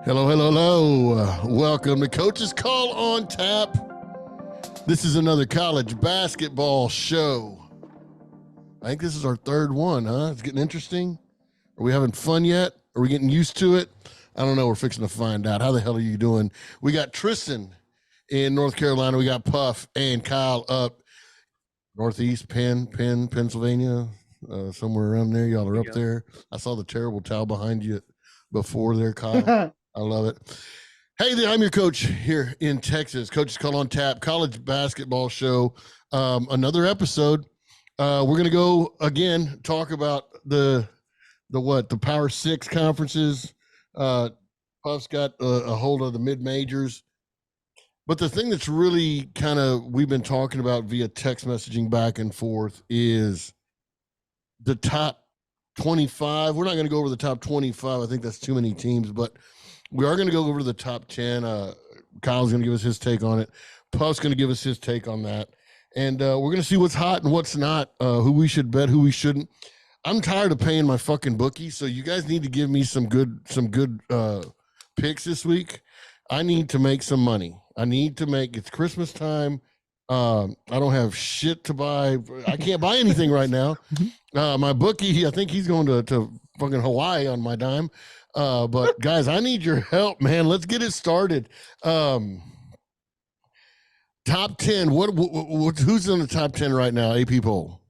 Hello, hello, hello. Welcome to Coach's Call on Tap. This is another college basketball show. I think this is our third one, huh? It's getting interesting. Are we having fun yet? Are we getting used to it? I don't know. We're fixing to find out. How the hell are you doing? We got Tristan in North Carolina. We got Puff and Kyle up Northeast Pennsylvania, somewhere around there. Y'all are up there. I saw the terrible towel behind you before there, Kyle. I love it. Hey there, I'm your coach here in Texas. Coach's Call on Tap, college basketball show. Another episode. We're going to go again, talk about the Power Six conferences. Puff's got a hold of the mid-majors. But the thing that's really we've been talking about via text messaging back and forth is the top 25. We're not going to go over the top 25. I think that's too many teams, but we are going to go over to the top 10. Kyle's going to give us his take on it. Puff's going to give us his take on that. And we're going to see what's hot and what's not, who we should bet, who we shouldn't. I'm tired of paying my fucking bookie, so you guys need to give me some good picks this week. I need to make some money. It's Christmas time. I don't have shit to buy. I can't buy anything right now. My bookie, I think he's going to fucking Hawaii on my dime. But guys, I need your help, man. Let's get it started. Top 10. Who's in the top 10 right now? AP poll.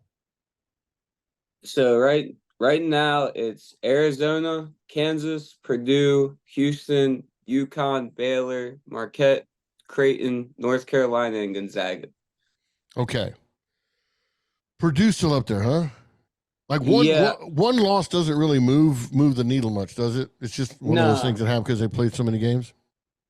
So right now it's Arizona, Kansas, Purdue, Houston, UConn, Baylor, Marquette, Creighton, North Carolina, and Gonzaga. Okay. Purdue's still up there, huh? Like one loss doesn't really move the needle much, does it? It's just one of those things that happen because they played so many games.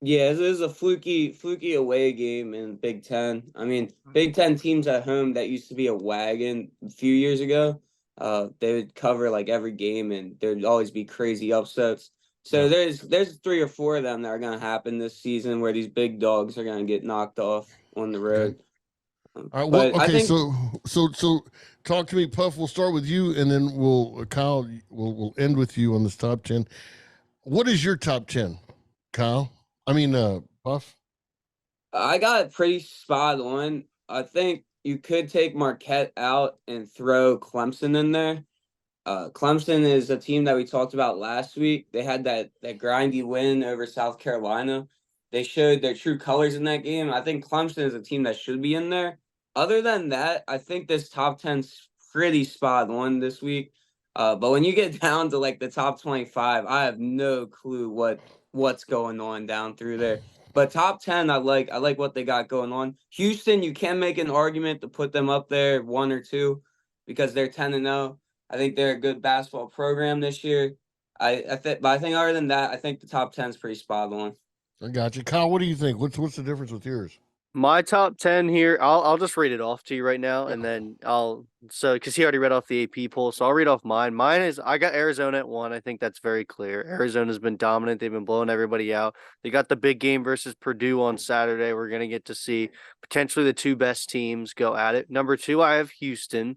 Yeah, it is a fluky away game in Big Ten. I mean, Big Ten teams at home that used to be a wagon a few years ago. They would cover like every game, and there'd always be crazy upsets. So there's 3 or 4 of them that are gonna happen this season where these big dogs are gonna get knocked off on the road. Okay. All right. Well, okay. So talk to me, Puff. We'll start with you, and then Kyle. We'll end with you on this top 10. What is your top 10, Kyle? I mean, Puff. I got it pretty spot on. I think you could take Marquette out and throw Clemson in there. Clemson is a team that we talked about last week. They had that grindy win over South Carolina. They showed their true colors in that game. I think Clemson is a team that should be in there. Other than that, I think this top 10's pretty spot on this week. But when you get down to like the top 25, I have no clue what's going on down through there. But top 10, I like what they got going on. Houston, you can make an argument to put them up there 1 or 2 because they're 10-0. I think they're a good basketball program this year. But I think other than that, I think the top 10 is pretty spot on. I got you, Kyle. What do you think? What's the difference with yours? My top 10 here, I'll just read it off to you right now, and then because he already read off the AP poll, so I'll read off mine. Mine is I got Arizona at 1. I think that's very clear. Arizona's been dominant. They've been blowing everybody out. They got the big game versus Purdue on Saturday. We're going to get to see potentially the 2 best teams go at it. Number 2, I have Houston.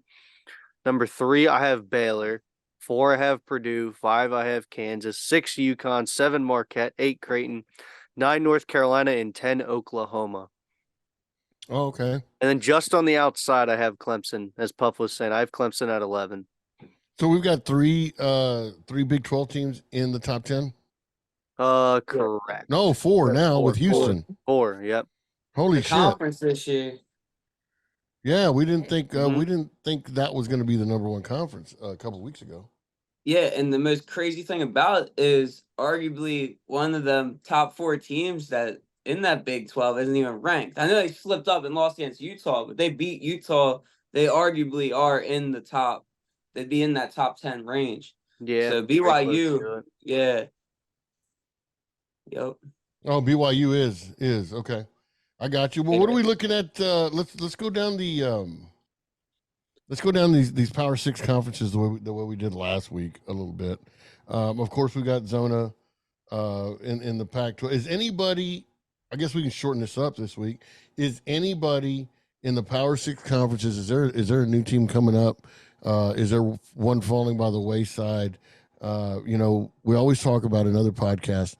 Number 3, I have Baylor. 4, I have Purdue. 5, I have Kansas. 6, UConn. 7, Marquette. 8, Creighton. 9, North Carolina. And 10, Oklahoma. Oh, okay. And then just on the outside, I have Clemson. As Puff was saying, I have Clemson at 11. So we've got three Big 12 teams in the top 10? Correct. No, 4 now with Houston. 4, yep. Holy shit. Conference this year. Yeah, we didn't think that was going to be the number 1 conference a couple of weeks ago. Yeah, and the most crazy thing about it is arguably one of the top 4 teams that in that Big 12 isn't even ranked. I know they slipped up and lost against Utah, but they beat Utah. They arguably are in the top. They'd be in that top 10 range. Yeah. So BYU, yeah. Yep. Oh, BYU is okay. I got you. Well, what are we looking at? Let's go down these Power 6 conferences the way we did last week a little bit. Of course, we got Zona in the Pac-12. Is anybody? I guess we can shorten this up this week. Is anybody in the Power 6 conferences? Is there a new team coming up? Is there one falling by the wayside? We always talk about in other podcasts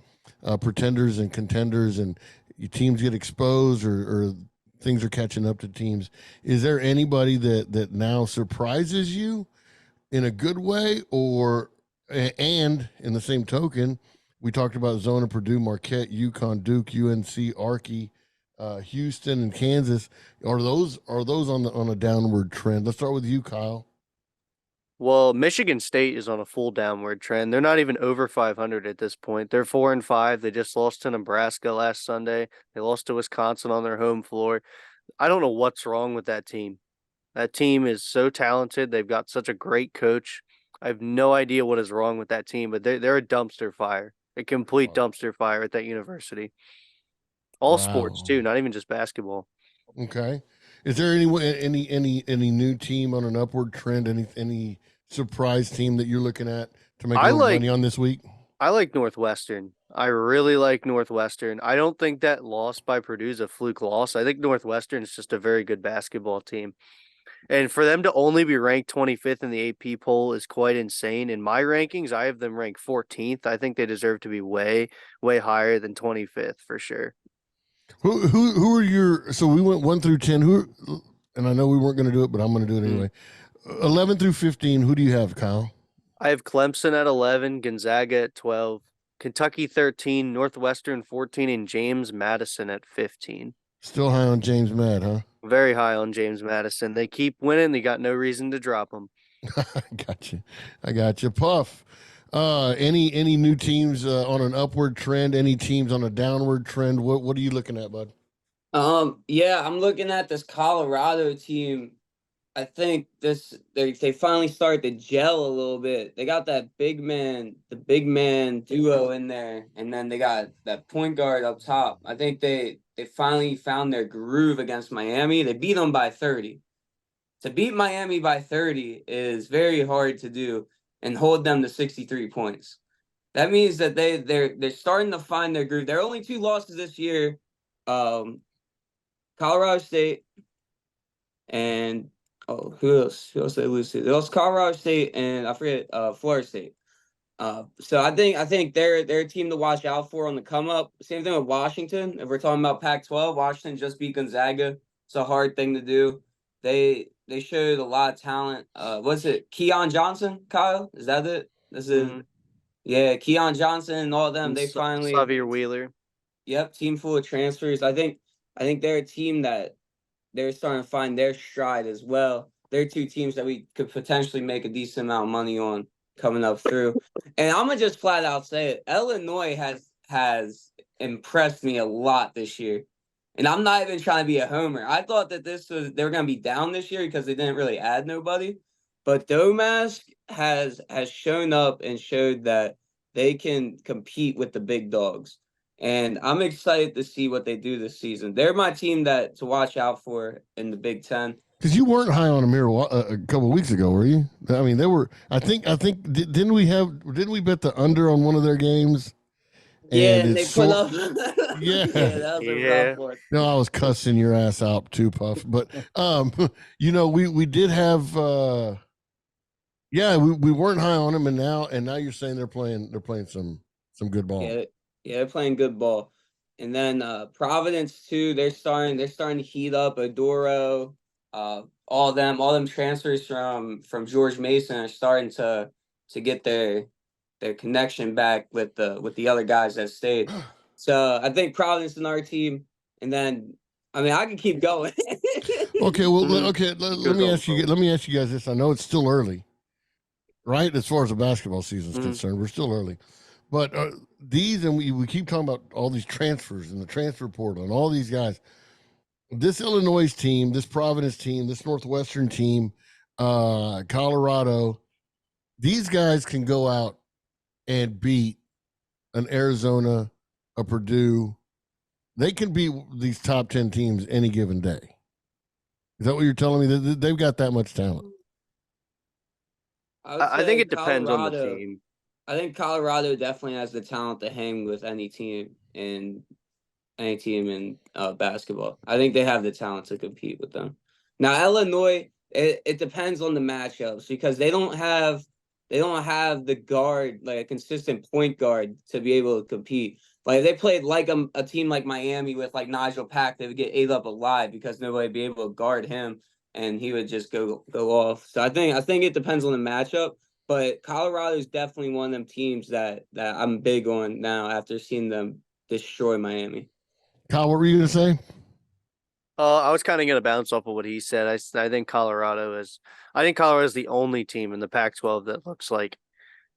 pretenders and contenders, and your teams get exposed or things are catching up to teams. Is there anybody that now surprises you in a good way, and in the same token, we talked about Zona, Purdue, Marquette, UConn, Duke, UNC, Arky, Houston, and Kansas. Are those on a downward trend? Let's start with you, Kyle. Well, Michigan State is on a full downward trend. They're not even over 500 at this point. They're 4-5. They just lost to Nebraska last Sunday. They lost to Wisconsin on their home floor. I don't know what's wrong with that team. That team is so talented. They've got such a great coach. I have no idea what is wrong with that team, but they're a dumpster fire, a complete dumpster fire at that university. All sports too, not even just basketball. Okay. Is there any new team on an upward trend? Any surprise team that you're looking at to make money on this week? I like Northwestern. I really like Northwestern. I don't think that loss by Purdue is a fluke loss. I think Northwestern is just a very good basketball team. And for them to only be ranked 25th in the AP poll is quite insane. In my rankings, I have them ranked 14th. I think they deserve to be way, way higher than 25th for sure. Who are your? So we went 1 through 10. And I know we weren't going to do it, but I'm going to do it anyway. 11 through 15. Who do you have, Kyle? I have Clemson at 11, Gonzaga at 12, Kentucky 13, Northwestern 14, and James Madison at 15. Still high on James Mad, huh? Very high on James Madison. They keep winning. They got no reason to drop them. I got you. Puff. Any new teams on an upward trend? Any teams on a downward trend? What are you looking at, bud? Yeah, I'm looking at this Colorado team. I think they finally started to gel a little bit. They got the big man duo in there, and then they got that point guard up top. I think they finally found their groove against Miami. They beat them by 30. To beat Miami by 30 is very hard to do and hold them to 63 points. That means that they're starting to find their groove. Their only 2 losses this year, Colorado State and who else did they lose to? They lost Colorado State and I forget Florida State. So I think they're a team to watch out for on the come up. Same thing with Washington. If we're talking about Pac-12, Washington just beat Gonzaga. It's a hard thing to do. They showed a lot of talent. What's it? Keon Johnson, Kyle? Is that it? This is yeah, Keon Johnson and all of them. They finally Xavier Wheeler. Yep, team full of transfers. I think they're a team that they're starting to find their stride as well. They're 2 teams that we could potentially make a decent amount of money on coming up through. And I'm gonna just flat out say it. Illinois has impressed me a lot this year. And I'm not even trying to be a homer. I thought that they were gonna be down this year because they didn't really add nobody. But Domask has shown up and showed that they can compete with the big dogs. And I'm excited to see what they do this season. They're my team to watch out for in the Big Ten. Because you weren't high on them here a couple of weeks ago, were you? I mean, they were. I think. Didn't we bet the under on one of their games? Yeah, and they put up. Yeah, that was a rough one. No, I was cussing your ass out too, Puff. But we did have. We weren't high on them, and now you're saying they're playing some good ball. Yeah, they're playing good ball. And then Providence too, they're starting to heat up. Adoro, all them transfers from George Mason are starting to get their connection back with the other guys that stayed. So I think Providence is our team. And then I mean I can keep going. Okay, well let me ask you guys this. I know it's still early, right? As far as the basketball season is concerned, we're still early. But we keep talking about all these transfers and the transfer portal and all these guys. This Illinois team, this Providence team, this Northwestern team, Colorado, these guys can go out and beat an Arizona, a Purdue. They can beat these top 10 teams any given day. Is that what you're telling me? They've got that much talent? I think it depends on the team. I think Colorado definitely has the talent to hang with any team in basketball. I think they have the talent to compete with them. Now Illinois, it depends on the matchups because they don't have the guard, like a consistent point guard to be able to compete. Like if they played like a team like Miami with like Nigel Pack, they would get ate up alive because nobody would be able to guard him, and he would just go off. So I think it depends on the matchup. But Colorado is definitely one of them teams that I'm big on now after seeing them destroy Miami. Kyle, what were you going to say? I was kind of going to bounce off of what he said. I think Colorado is the only team in the Pac-12 that looks like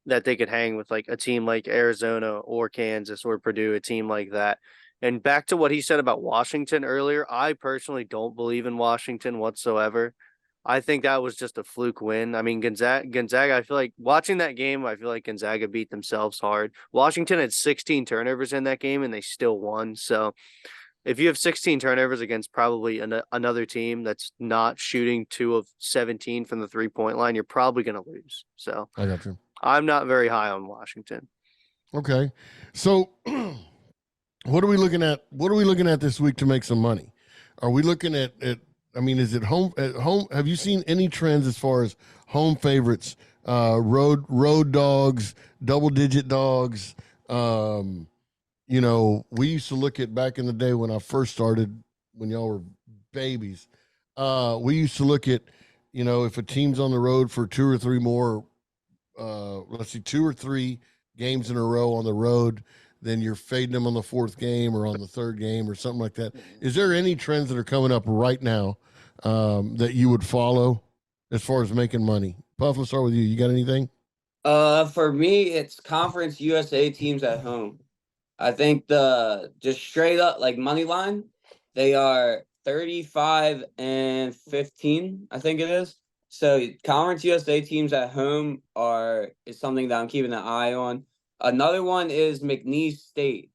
that they could hang with like a team like Arizona or Kansas or Purdue, a team like that. And back to what he said about Washington earlier, I personally don't believe in Washington whatsoever. I think that was just a fluke win. I mean, Gonzaga, I feel like watching that game, I feel like Gonzaga beat themselves hard. Washington had 16 turnovers in that game and they still won. So if you have 16 turnovers against probably another team that's not shooting 2 of 17 from the 3-point line, you're probably going to lose. So I got you. I'm not very high on Washington. Okay. So what are we looking at? What are we looking at this week to make some money? Are we looking at I mean, is it home at home? Have you seen any trends as far as home favorites, road dogs, double digit dogs? You know, we used to look at back in the day when I first started, when y'all were babies. We used to look at, you know, if a team's on the road for 2 or 3 more, 2 or 3 games in a row on the road, then you're fading them on the 4th game or on the 3rd game or something like that. Is there any trends that are coming up right now that you would follow as far as making money? Puff, let's start with you. You got anything? For me, it's Conference USA teams at home. I think just straight up like money line, they are 35-15, I think it is. So Conference USA teams at home is something that I'm keeping an eye on. Another one is McNeese State.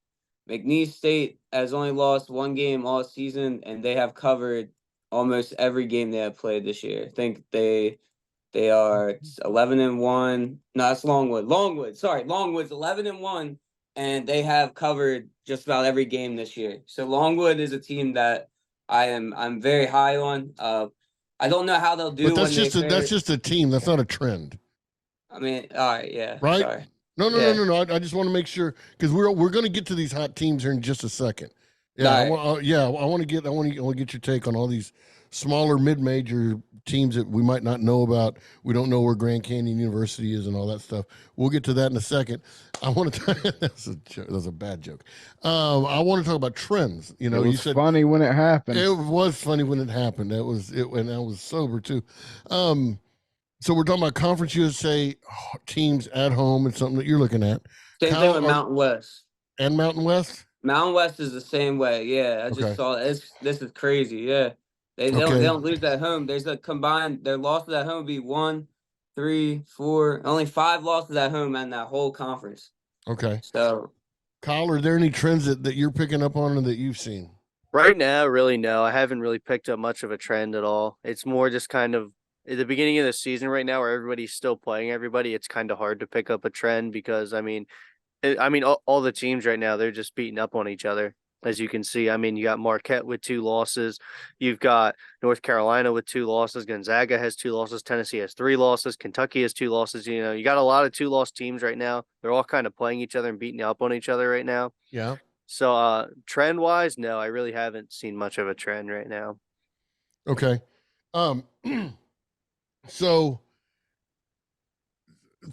McNeese State has only lost 1 game all season, and they have covered almost every game they have played this year. I think they are 11-1. No, that's Longwood. Longwood's 11-1, and they have covered just about every game this year. So Longwood is a team that I'm very high on. I don't know how they'll do. But that's just a team. That's not a trend. I mean, all right, yeah. Right? Sorry. No. I just want to make sure, because we're going to get to these hot teams here in just a second. Yeah, Right. I want to get your take on all these smaller mid-major teams that we might not know about. We don't know where Grand Canyon University is and all that stuff. We'll get to that in a second. I want to that's a bad joke. I want to talk about trends. You know, it was you said funny when it happened. It was funny when it happened. And I was sober too. So we're talking about Conference USA teams at home and something that you're looking at. Same thing with Mountain West. And Mountain West? Mountain West is the same way. Yeah, I just saw it. This is crazy. Yeah. They don't lose at home. There's a combined, their losses at home would be 1, 3, 4, only 5 losses at home in that whole conference. Okay. So, Kyle, are there any trends that you're picking up on and that you've seen? Right now, really, no. I haven't really picked up much of a trend at all. It's more just kind of at the beginning of the season right now where everybody's still playing everybody. It's kind of hard to pick up a trend because, all the teams right now, they're just beating up on each other. As you can see, I mean, you got Marquette with 2 losses. You've got North Carolina with 2 losses. Gonzaga has 2 losses. Tennessee has 3 losses. Kentucky has 2 losses. You know, you got a lot of 2-loss teams right now. They're all kind of playing each other and beating up on each other right now. Yeah. So trend-wise, no, I really haven't seen much of a trend right now. Okay. So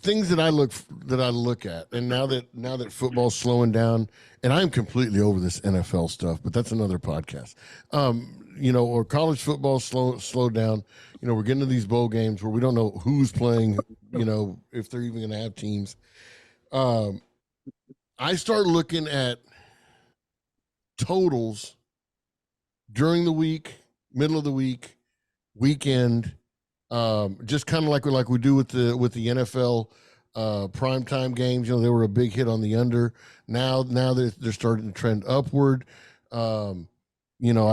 things that I look at, and now that football's slowing down, and I'm completely over this NFL stuff, but that's another podcast. Or college football slowed down. You know, we're getting to these bowl games where we don't know who's playing, you know, if they're even going to have teams. I start looking at totals during the week, middle of the week, weekend, just kind of like we do with the NFL primetime games. You know, they were a big hit on the under. Now they're starting to trend upward. I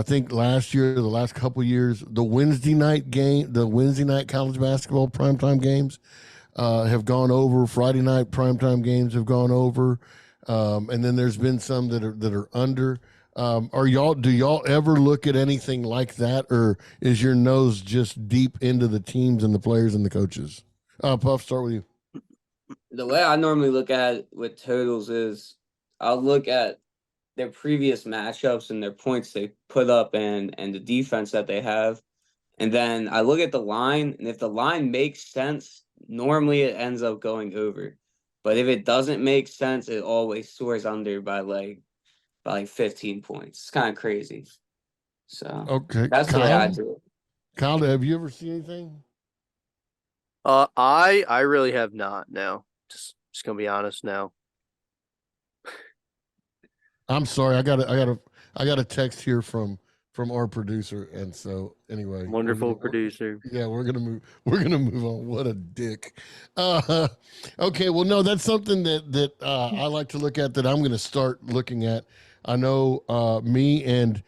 think last year, the last couple of years, the Wednesday night college basketball primetime games have gone over. Friday night primetime games have gone over. And then there's been some that are under. Do y'all ever look at anything like that, or is your nose just deep into the teams and the players and the coaches? Puff, start with you. the way I normally look at it with totals is I'll look at their previous matchups and their points they put up and the defense that they have. And then I look at the line, and if the line makes sense, normally it ends up going over. But if it doesn't make sense, it always soars under by like 15 points. It's kind of crazy. So Okay, that's the way I do it. Kyle, have you ever seen anything? I really have not. No, just gonna be honest now. I'm sorry. I got a text here from our producer, and so anyway, Wonderful producer. Yeah, we're gonna move on. What a dick. Okay, well, no, that's something that I like to look at. That I'm gonna start looking at. I know me and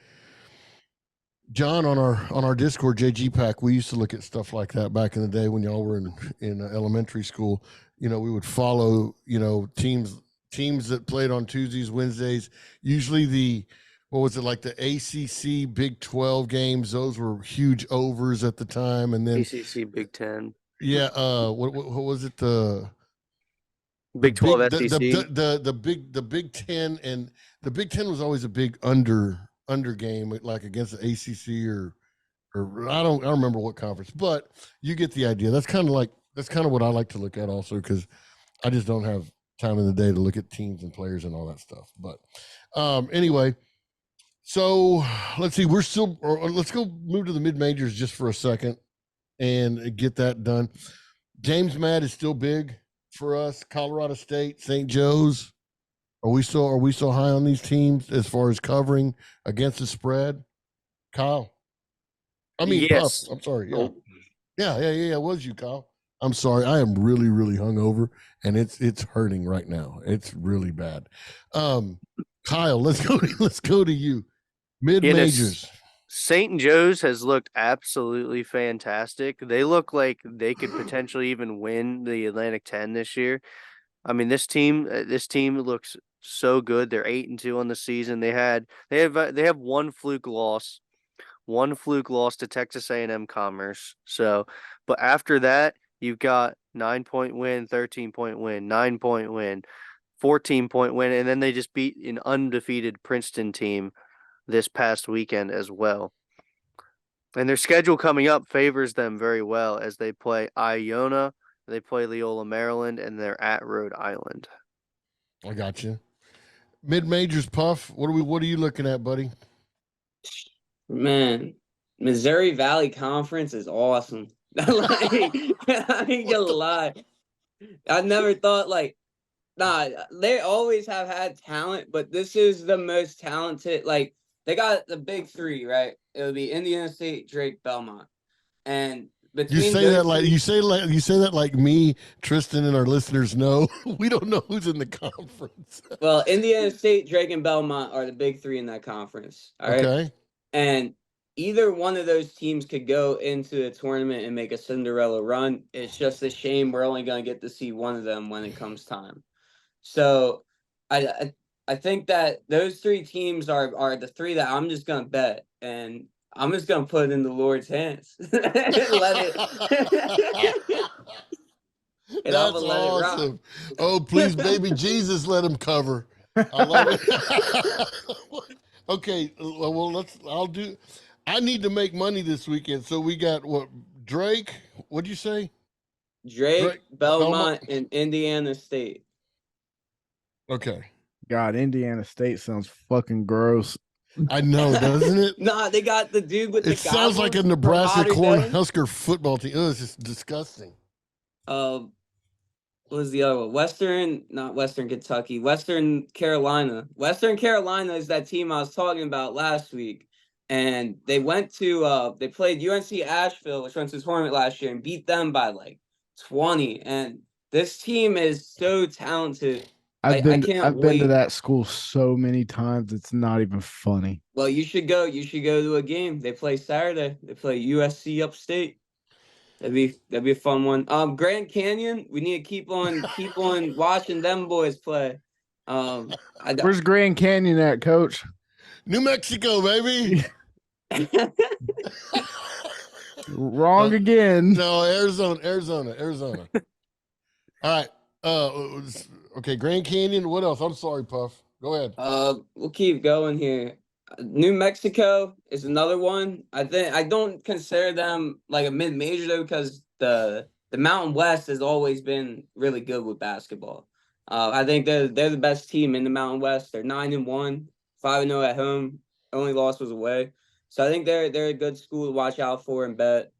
John on our Discord, JG Pack, we used to look at stuff like that back in the day when y'all were in elementary school. You know, we would follow, you know, teams that played on Tuesdays, Wednesdays. Usually what was it, like the ACC Big 12 games? Those were huge overs at the time. And then ACC Big 10. Yeah, what was it? The Big 12 SEC. The Big 10, and the Big 10 was always a big under game, like against the ACC or I don't remember what conference, but you get the idea. That's kind of what I like to look at also, because I just don't have time in the day to look at teams and players and all that stuff. But anyway, so let's see. Let's go move to the mid majors just for a second and get that done. James Matt is still big for us. Colorado State, St. Joe's. Are we so high on these teams as far as covering against the spread? Kyle? I mean, yes. Puff. I'm sorry. Yeah. Yeah. It was you, Kyle. I'm sorry. I am really, really hungover, and it's hurting right now. It's really bad. Kyle, let's go to you. Mid majors. St. Joe's has looked absolutely fantastic. They look like they could potentially even win the Atlantic 10 this year. I mean, this team looks so good. They're 8-2 on the season. They have one fluke loss to Texas A&M Commerce. So, but after that, you've got 9-point win, 13-point win, 9-point win, 14-point win, and then they just beat an undefeated Princeton team this past weekend as well. And their schedule coming up favors them very well, as they play Iona, they play Loyola, Maryland, and they're at Rhode Island. I got you. Mid majors, Puff. What are you looking at, buddy? Man, Missouri Valley Conference is awesome. I ain't gonna lie. I never thought they always have had talent, but this is the most talented. Like, they got the big three, right? It would be Indiana State, Drake, Belmont, and between you say that like me, Tristan, and our listeners know. We don't know who's in the conference. Well, Indiana State, Drake, and Belmont are the big three in that conference. All right. Okay. And either one of those teams could go into the tournament and make a Cinderella run. It's just a shame we're only going to get to see one of them when it comes time. So I think that those three teams are the three that I'm just going to bet, and I'm just going to put it in the Lord's hands. Let it. That's awesome. Oh, please, baby Jesus, let him cover. I love it. Okay, well, I need to make money this weekend. So we got Drake? What'd you say? Drake, Belmont, and Indiana State. Okay. God, Indiana State sounds fucking gross. I know, doesn't it? Nah, they got the dude with the It sounds like a Nebraska Cornhusker football team. Oh, it's just disgusting. What was the other one? Not Western Kentucky, Western Carolina. Western Carolina is that team I was talking about last week. And they went to they played UNC Asheville, which went to the tournament last year, and beat them by like 20. And this team is so talented. I've been to that school so many times, it's not even funny. Well, you should go to a game. They play Saturday. They play USC Upstate. That'd be a fun one. Grand Canyon, we need to keep on watching them boys play. Where's Grand Canyon at, Coach? New Mexico, baby. Wrong again. No, Arizona. All right. Okay, Grand Canyon. What else? I'm sorry, Puff. Go ahead. We'll keep going here. New Mexico is another one. I don't consider them like a mid-major though, because the Mountain West has always been really good with basketball. I think they're the best team in the Mountain West. They're 9-1, 5-0 at home. Only loss was away. So I think they're a good school to watch out for and bet.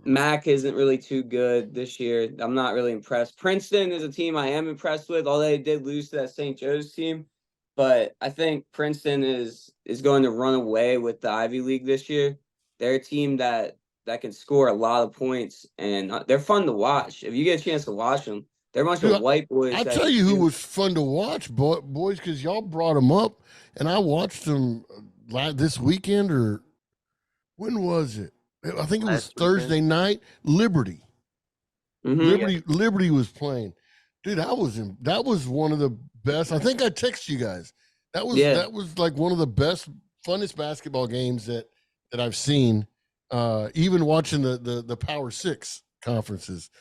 Mac isn't really too good this year. I'm not really impressed. Princeton is a team I am impressed with, although they did lose to that St. Joe's team. But I think Princeton is going to run away with the Ivy League this year. They're a team that can score a lot of points, and they're fun to watch. If you get a chance to watch them, they're a bunch of white boys. I'll tell you who was fun to watch, boys, because y'all brought them up, and I watched them this weekend, or when was it? I think it was Thursday night. Liberty. Liberty was playing. Dude, that was one of the best. I think I texted you guys. That was like one of the best, funnest basketball games that I've seen. Even watching the Power Six conferences.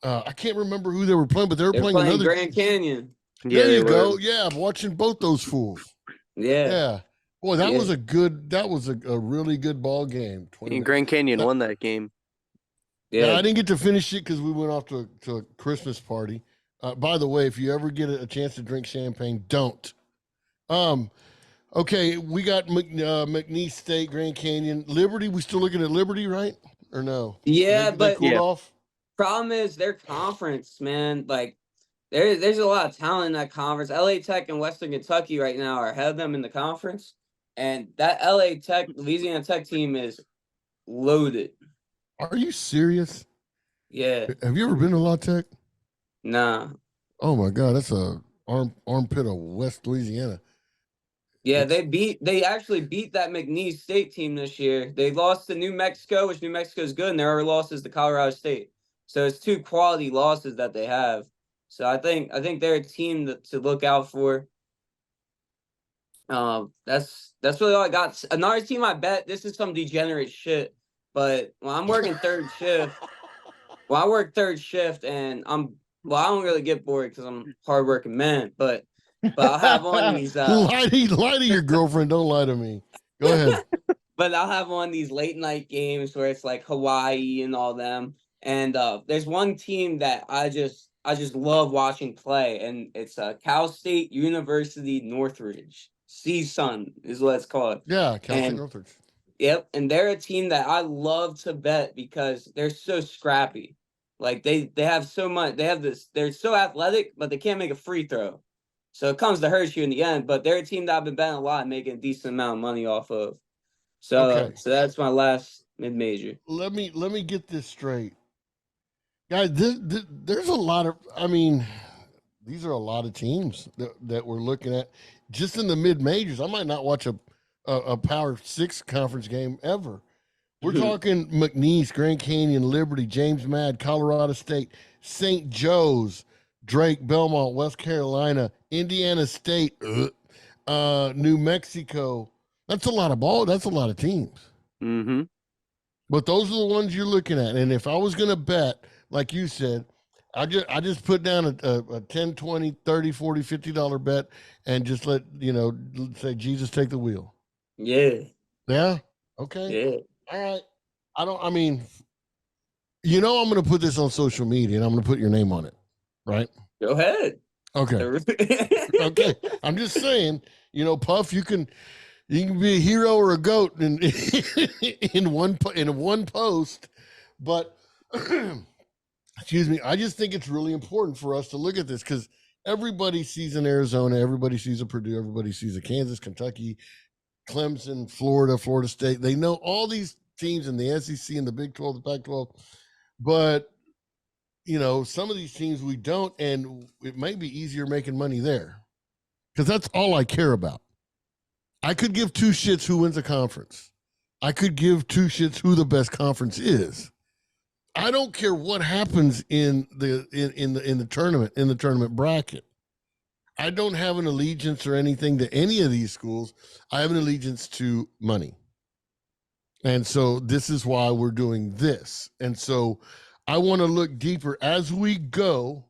I can't remember who they were playing, but they were playing another Grand Canyon. There you go. Yeah, I'm watching both those fools. Yeah. Boy, that was a really good ball game. Grand Canyon won that game. Yeah, I didn't get to finish it because we went off to a Christmas party. By the way, if you ever get a chance to drink champagne, don't. Okay, we got McNeese State, Grand Canyon, Liberty. We still looking at Liberty, right? Or no? Yeah, they cooled off. Problem is their conference, man. Like, there's a lot of talent in that conference. LA Tech and Western Kentucky right now are ahead of them in the conference. And that LA Tech, Louisiana Tech team is loaded. Are you serious? Yeah. Have you ever been to La Tech? Nah. Oh my God, that's a armpit of West Louisiana. Yeah, they actually beat that McNeese State team this year. They lost to New Mexico, which New Mexico is good, and their other losses to Colorado State. So it's 2 quality losses that they have. So I think they're a team to look out for. That's really all I got. Another team I bet, this is some degenerate shit, but when I'm working third shift, I work third shift and I don't really get bored because I'm a hardworking man, but I'll have on these lie to your girlfriend, don't lie to me. Go ahead. But I'll have on these late night games where it's like Hawaii and all them. And there's one team that I just love watching play, and it's Cal State University Northridge. CSUN is what it's called. Yeah, Cal State Northridge. Yep, and they're a team that I love to bet because they're so scrappy. Like they have so much. They have this. They're so athletic, but they can't make a free throw. So it comes to hurt you in the end. But they're a team that I've been betting a lot, and making a decent amount of money off of. So that's my last mid-major. Let me get this straight, guys. There's a lot of. I mean, these are a lot of teams that we're looking at just in the mid-majors. I might not watch a Power 6 conference game ever. We're talking McNeese, Grand Canyon, Liberty, James Madison, Colorado State, St. Joe's, Drake, Belmont, West Carolina, Indiana State, New Mexico. That's a lot of ball. That's a lot of teams. Mm-hmm. But those are the ones you're looking at. And if I was going to bet, like you said, I just put down a $10, $20, $30, $40, $50 bet and just let, say, Jesus, take the wheel. Yeah. Yeah? Okay. Yeah. All right. I'm going to put this on social media and I'm going to put your name on it, right? Go ahead. Okay. Okay. I'm just saying, Puff, you can be a hero or a goat in one post, but excuse me, I just think it's really important for us to look at this because everybody sees an Arizona, everybody sees a Purdue, everybody sees a Kansas, Kentucky, Clemson, Florida State. They know all these teams in the SEC and the Big 12, the Pac-12, but some of these teams we don't, and it may be easier making money there because that's all I care about. I could give 2 shits who wins a conference. I could give 2 shits who the best conference is. I don't care what happens in the tournament bracket. I don't have an allegiance or anything to any of these schools. I have an allegiance to money. And so this is why we're doing this. And so I want to look deeper as we go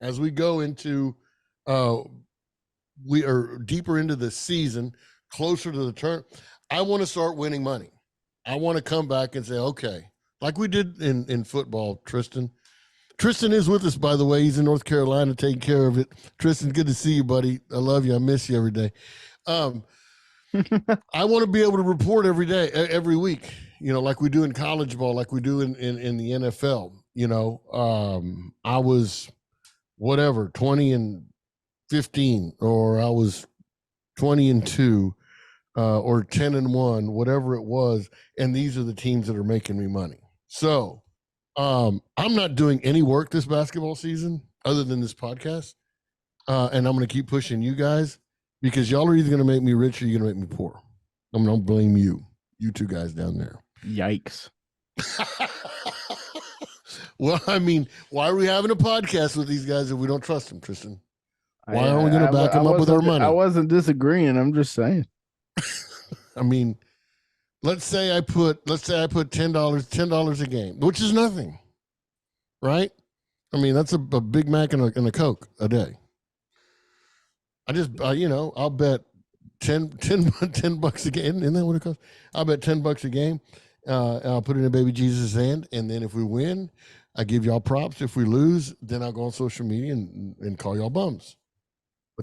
into we are deeper into the season, closer to the turn. I want to start winning money. I want to come back and say, okay, like we did in football, Tristan. Tristan is with us, by the way. He's in North Carolina taking care of it. Tristan, good to see you, buddy. I love you. I miss you every day. I want to be able to report every day, every week, like we do in college ball, like we do in the NFL. I was 20-15, or I was 20-2, or 10-1, whatever it was. And these are the teams that are making me money. So I'm not doing any work this basketball season other than this podcast. And I'm going to keep pushing you guys, because y'all are either going to make me rich or you're going to make me poor. I'm going to blame you two guys down there. Yikes. Well, I mean, why are we having a podcast with these guys if we don't trust them, Tristan? Why aren't we going to back them up with our money? I wasn't disagreeing. I'm just saying. I mean, let's say I put $10 a game, which is nothing, right? I mean, that's a Big Mac and a Coke a day. I just, I'll bet 10 bucks a game. Isn't that what it costs? I'll bet $10 a game. I'll put it in baby Jesus' hand. And then if we win, I give y'all props. If we lose, then I'll go on social media and call y'all bums.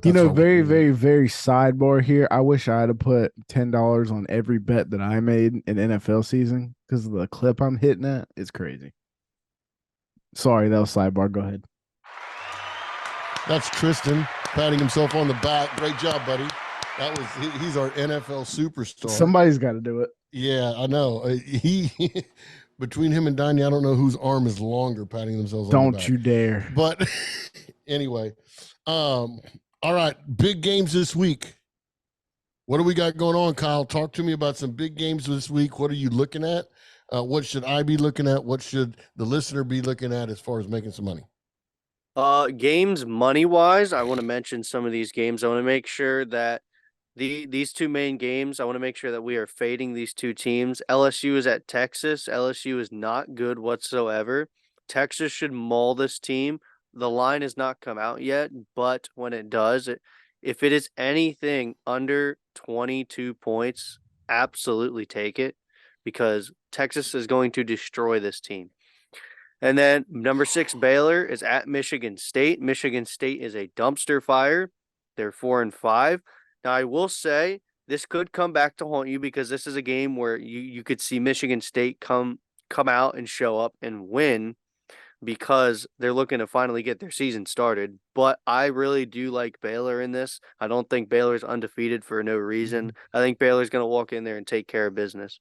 Very, very, very sidebar here. I wish I had put $10 on every bet that I made in NFL season, because of the clip I'm hitting at. It's crazy. Sorry, that was sidebar. Go ahead. That's Tristan patting himself on the back. Great job, buddy. He's our NFL superstar. Somebody's got to do it. Yeah, I know. He between him and Donnie, I don't know whose arm is longer patting themselves on the back. Don't you dare. But anyway, all right, big games this week. What do we got going on, Kyle? Talk to me about some big games this week. What are you looking at? What should I be looking at? What should the listener be looking at as far as making some money? Games money-wise, I want to mention some of these games. I want to make sure that these two main games, I want to make sure that we are fading these two teams. LSU is at Texas. LSU is not good whatsoever. Texas should maul this team. The line has not come out yet, but when it does, if it is anything under 22 points, absolutely take it, because Texas is going to destroy this team. And then number 6, Baylor is at Michigan State. Michigan State is a dumpster fire. They're 4-5. Now, I will say this could come back to haunt you, because this is a game where you could see Michigan State come out and show up and win, because they're looking to finally get their season started. But I really do like Baylor in this. I don't think Baylor's undefeated for no reason. I think Baylor's going to walk in there and take care of business.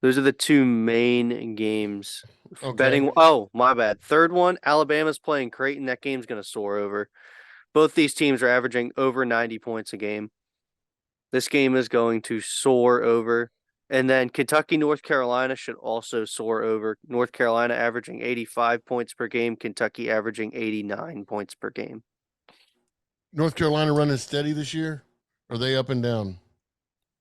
Those are the two main games. Okay. Betting. Oh, my bad. Third one, Alabama's playing Creighton. That game's going to soar over. Both these teams are averaging over 90 points a game. This game is going to soar over. And then Kentucky, North Carolina should also soar over. North Carolina averaging 85 points per game. Kentucky averaging 89 points per game. North Carolina running steady this year? Or are they up and down?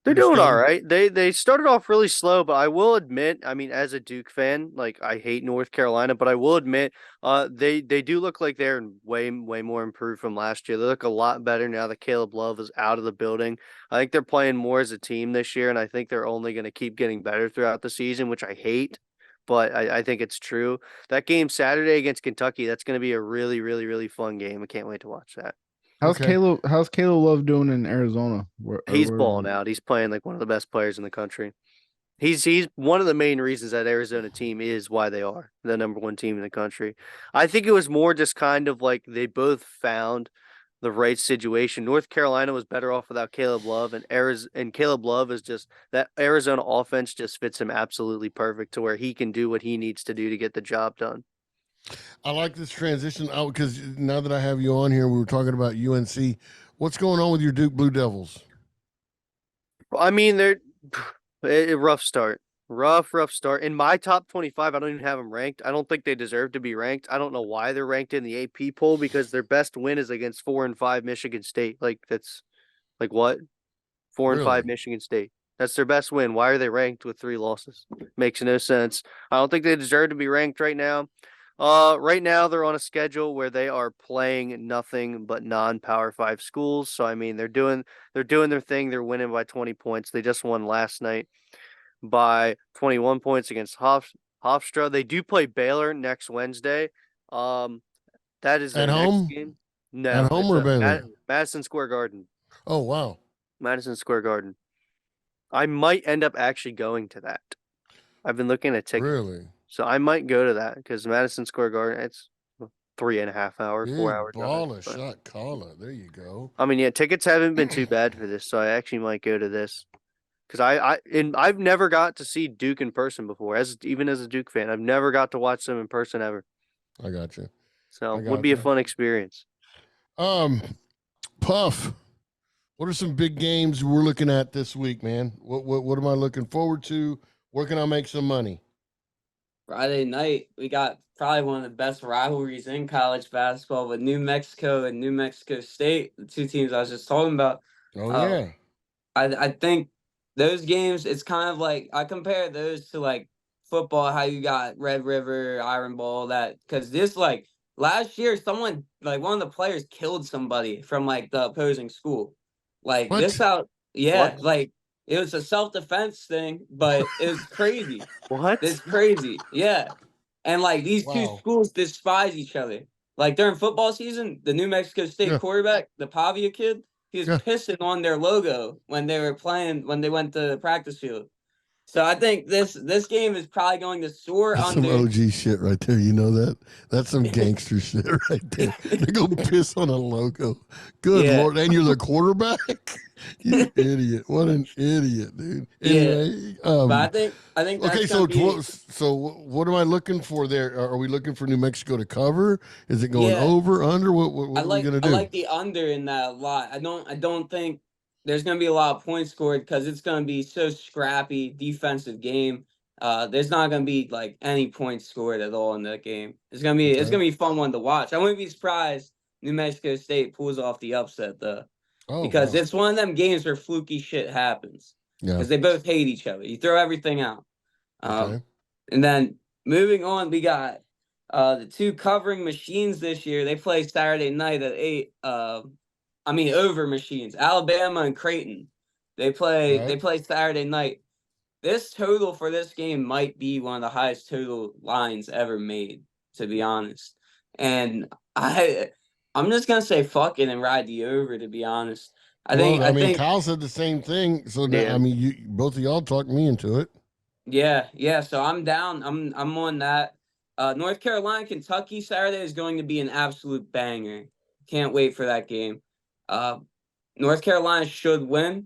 They're doing all right. They started off really slow, but I will admit, I mean, as a Duke fan, like, I hate North Carolina, but I will admit, they do look like they're way more improved from last year. They look a lot better now that Caleb Love is out of the building. I think they're playing more as a team this year, and I think they're only going to keep getting better throughout the season, which I hate, but I think it's true. That game Saturday against Kentucky, that's going to be a really, really, really fun game. I can't wait to watch that. How's Caleb Love doing in Arizona? He's balling out. He's playing like one of the best players in the country. He's one of the main reasons that Arizona team is why they are the number one team in the country. I think it was more just kind of like they both found the right situation. North Carolina was better off without Caleb Love, and Caleb Love is just that Arizona offense just fits him absolutely perfect to where he can do what he needs to do to get the job done. I like this transition because now that I have you on here, we were talking about UNC. What's going on with your Duke Blue Devils? I mean, they're a rough start. Rough start. In my top 25, I don't even have them ranked. I don't think they deserve to be ranked. I don't know why they're ranked in the AP poll, because their best win is against 4-5 Michigan State. Like, that's like what? 4-5 Michigan State. That's their best win. Why are they ranked with 3 losses? Makes no sense. I don't think they deserve to be ranked right now. Right now they're on a schedule where they are playing nothing but non-Power 5 schools. So I mean, they're doing their thing. They're winning by 20 points. They just won last night by 21 points against Hofstra. They do play Baylor next Wednesday. That is their At next home? game. At No, home it's or Baylor? Madison Square Garden. Oh, wow. Madison Square Garden. I might end up actually going to that. I've been looking at tickets. Really? So I might go to that because Madison Square Garden, it's 3.5 hours, 4 hours. Ball a shot caller. There you go. I mean, yeah, tickets haven't been too bad for this, so I actually might go to this. Because I've never got to see Duke in person before, even as a Duke fan. I've never got to watch them in person ever. I got you. So it would be a fun experience. Puff, what are some big games we're looking at this week, man? What am I looking forward to? Where can I make some money? Friday night, we got probably one of the best rivalries in college basketball with New Mexico and New Mexico State, the two teams I was just talking about. Oh, yeah. I think those games, it's kind of like, I compare those to like football, how you got Red River, Iron Bowl, that, because this, like, last year, someone, like, one of the players killed somebody from, like, the opposing school. Like, What? this out, yeah, What? like, it was a self-defense thing, but it was crazy. What? It's crazy. Yeah. And like these two Wow. schools despise each other. Like during football season, the New Mexico State quarterback, the Pavia kid, he was pissing on their logo when they were playing, when they went to the practice field. So I think this game is probably going to soar That's under. some OG shit right there. You know that? That's some gangster shit right there. They go piss on a logo. Good Lord. And you're the quarterback? You idiot. What an idiot, dude. Anyway. But I think that's okay, so what am I looking for there? Are we looking for New Mexico to cover? Is it going over, under? What are we going to do? I like the under in that a lot. I don't think there's going to be a lot of points scored because it's going to be so scrappy defensive game. There's not going to be like any points scored at all in that game. It's going to be a fun one to watch. I wouldn't be surprised New Mexico State pulls off the upset though. Because it's one of them games where fluky shit happens. Because they both hate each other. You throw everything out. And then moving on, we got the two covering machines this year. They play Saturday night at 8. Over machines. Alabama and Creighton. They play Saturday night. This total for this game might be one of the highest total lines ever made, to be honest. And I'm just gonna say fuck it and ride the over. To be honest, I think Kyle said the same thing. So now, both of y'all talked me into it. Yeah. So I'm down. I'm on that. North Carolina, Kentucky Saturday is going to be an absolute banger. Can't wait for that game. North Carolina should win,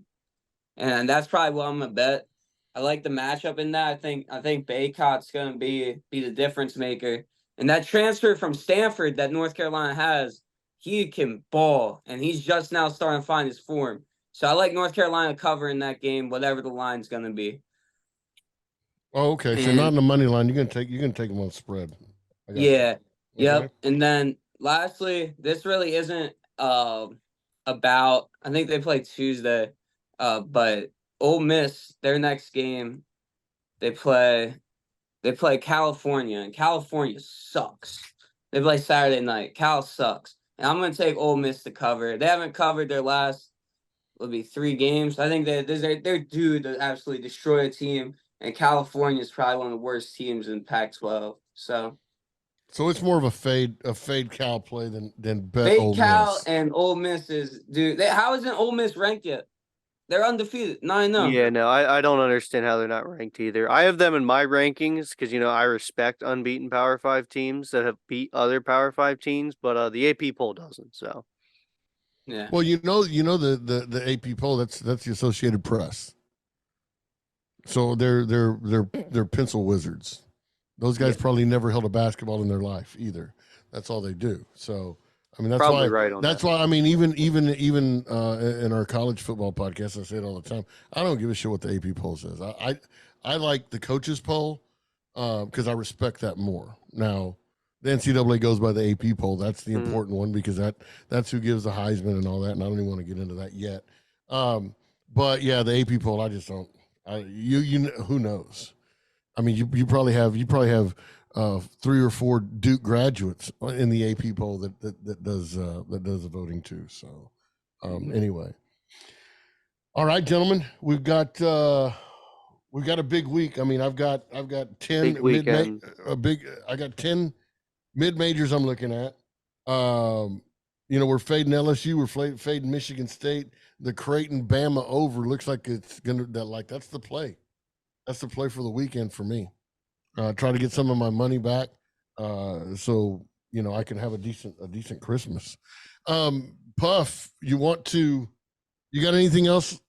and that's probably what I'm gonna bet. I like the matchup in that. I think Baycott's gonna be the difference maker. And that transfer from Stanford that North Carolina has, he can ball, and he's just now starting to find his form. So I like North Carolina covering that game, whatever the line's going to be. Oh, okay. So not in the money line. You're gonna take them on spread. Yeah. Yep. And then lastly, this really isn't about. I think they play Tuesday, but Ole Miss, their next game, they play California, and California sucks. They play Saturday night. Cal sucks. And I'm going to take Ole Miss to cover. They haven't covered their last, 3 games. I think they're due to absolutely destroy a team, and California is probably one of the worst teams in Pac-12. So it's more of a fade Cal play than bet fade Ole Cal Miss. And Ole Miss is, dude. How isn't Ole Miss ranked yet? They're undefeated, 9-0. Yeah, no, I don't understand how they're not ranked either. I have them in my rankings because, I respect unbeaten Power 5 teams that have beat other Power 5 teams, but the AP poll doesn't, so. Yeah. Well, the AP poll, that's the Associated Press. So they're pencil wizards. Those guys probably never held a basketball in their life either. That's all they do. So that's probably why. Right on that's that. why. Even in our college football podcast, I say it all the time. I don't give a shit what the AP poll says. I like the coaches poll because I respect that more. Now, the NCAA goes by the AP poll. That's the important one because that's who gives the Heisman and all that. And I don't even want to get into that yet. But yeah, the AP poll, I just don't. Who knows? You probably have 3 or 4 Duke graduates in the AP poll that does the voting too. So anyway, all right, gentlemen, we've got a big week. I mean, I've got 10 I got 10 mid majors I'm looking at. We're fading LSU, we're fading Michigan State. The Creighton Bama over looks like it's that's the play. That's the play for the weekend for me. Try to get some of my money back, so I can have a decent Christmas. Puff, you got anything else?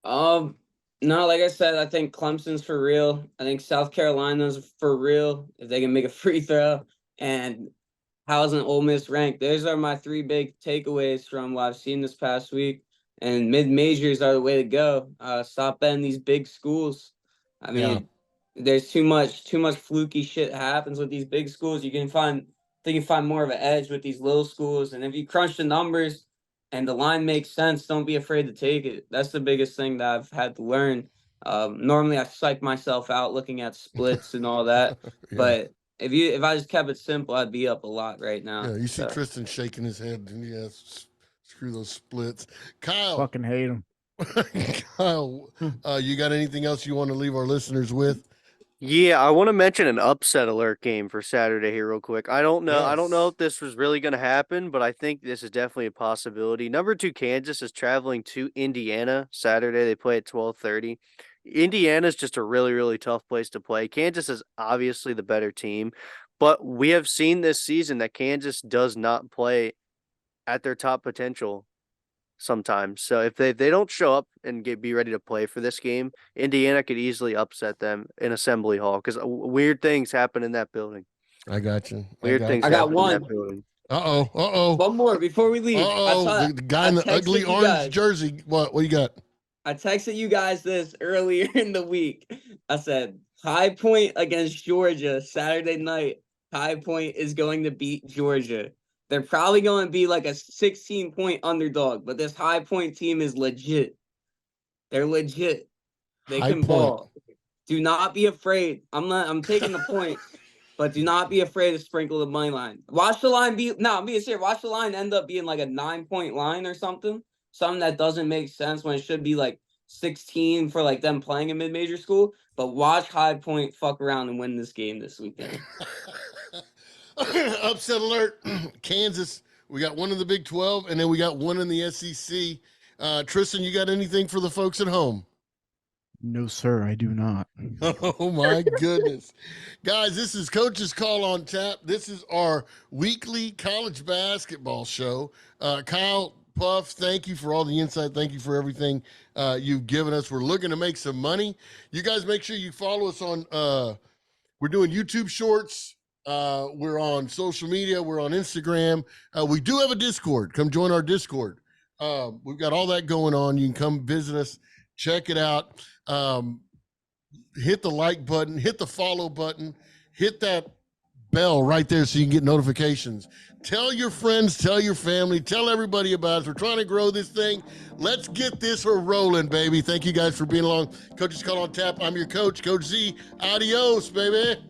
No, like I said, I think Clemson's for real. I think South Carolina's for real if they can make a free throw. And how's an Ole Miss ranked? Those are my 3 big takeaways from what I've seen this past week. And mid majors are the way to go. Stop betting these big schools. I mean, there's too much fluky shit happens with these big schools. You can find more of an edge with these little schools. And if you crunch the numbers and the line makes sense, don't be afraid to take it. That's the biggest thing that I've had to learn. Normally I psych myself out looking at splits and all that, but if I just kept it simple, I'd be up a lot right now. Yeah, you see Tristan shaking his head, and screw those splits. Kyle, fucking hate him. Kyle, you got anything else you want to leave our listeners with? Yeah, I want to mention an upset alert game for Saturday here real quick. I don't know. Yes. I don't know if this was really going to happen, but I think this is definitely a possibility. Number 2 Kansas is traveling to Indiana Saturday. They play at 12:30. Indiana's just a really, really tough place to play. Kansas is obviously the better team, but we have seen this season that Kansas does not play at their top potential sometimes. So if they don't show up and be ready to play for this game, Indiana could easily upset them in Assembly Hall because weird things happen in that building. I got you. I got one. In that building. Uh-oh. One more before we leave. The guy in the ugly orange jersey. What you got? I texted you guys this earlier in the week. I said, High Point against Georgia Saturday night. High Point is going to beat Georgia. They're probably going to be like a 16-point underdog, but this High Point team is legit. They're legit. They can ball. Do not be afraid. I'm taking the point, but do not be afraid to sprinkle the money line. Watch the line I'm being serious. Watch the line end up being like a 9-point line or something. Something that doesn't make sense when it should be like 16 for like them playing a mid-major school. But watch High Point fuck around and win this game this weekend. Upset alert. Kansas. We got one in the Big 12, and then we got one in the SEC. Tristan, you got anything for the folks at home? No, sir, I do not. Oh, my goodness. Guys, this is Coach's Call on Tap. This is our weekly college basketball show. Kyle, Puff, thank you for all the insight. Thank you for everything you've given us. We're looking to make some money. You guys make sure you follow us on we're doing YouTube shorts. We're on social media. We're on Instagram. We do have a Discord. Come join our Discord. We've got all that going on. You can come visit us. Check it out. Hit the like button. Hit the follow button. Hit that bell right there so you can get notifications. Tell your friends, tell your family, tell everybody about us. We're trying to grow this thing. Let's get this rolling, baby. Thank you guys for being along. Coach's Call on Tap. I'm your coach, Coach Z. Adios, baby.